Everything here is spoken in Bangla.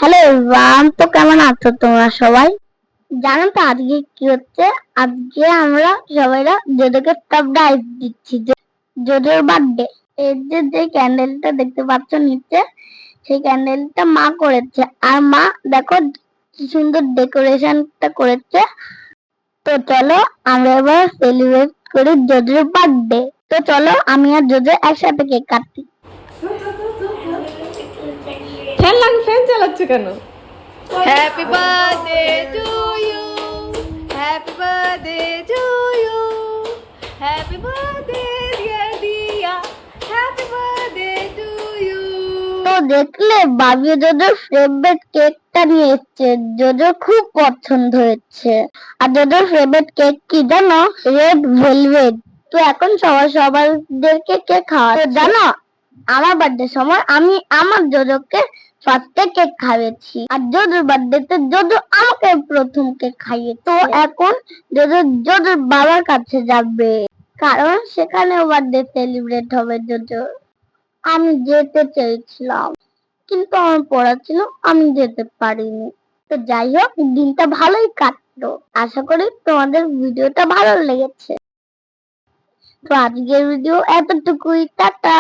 হ্যালো এভরিওয়ান, তো কেমন আছো তোমরা সবাই? জানো তো আজকে কি হচ্ছে? আজকে আমরা সবাইরা জোজোকে সারপ্রাইজ দিচ্ছি। জোজোর বার্থডে। এই যে ক্যান্ডেলটা দেখতে পাচ্ছ নিচে, সেই ক্যান্ডেলটা মা করেছে। আর মা দেখো কি সুন্দর ডেকোরেশনটা করেছে। তো চলো আমরা এবার সেলিব্রেট করি জোজোর বার্থডে। তো চলো আমি আর জোজো একসাথে কেক কাটি। ফ্যান চালাচ্ছে কেন? Happy birthday to you, happy birthday to you, happy birthday dear Diya, happy birthday to you. তো দেখলে বাবি জোজোর ফেভারিট কেকটা নিয়ে এসছে। জোজোর খুব পছন্দ হয়েছে। আর জোজোর ফেভারিট কেক কি জানো? Red velvet. তো এখন সবাইদেরকে কেক খাওয়াচ্ছে। তো জানো আমার বার্থডে সময় আমি আমার জোজোকে ফার্স্টে কেক খাইয়েছি। আর জোজোর বার্থডেতে জোজো আমাকে প্রথম কেক খাইয়েছে। তো এখন জোজোর বাবার কাছে যাবে, কারণ সেখানে বার্থডে সেলিব্রেট হবে জোজোর। আমি যেতে চেয়েছিলাম, কিন্তু আমার পড়া ছিল, আমি যেতে পারিনি। তো যাই হোক, দিনটা ভালোই কাটলো। আশা করি তোমাদের ভিডিওটা ভালো লেগেছে। তো আজকের ভিডিও এতটুকুই, টাটা।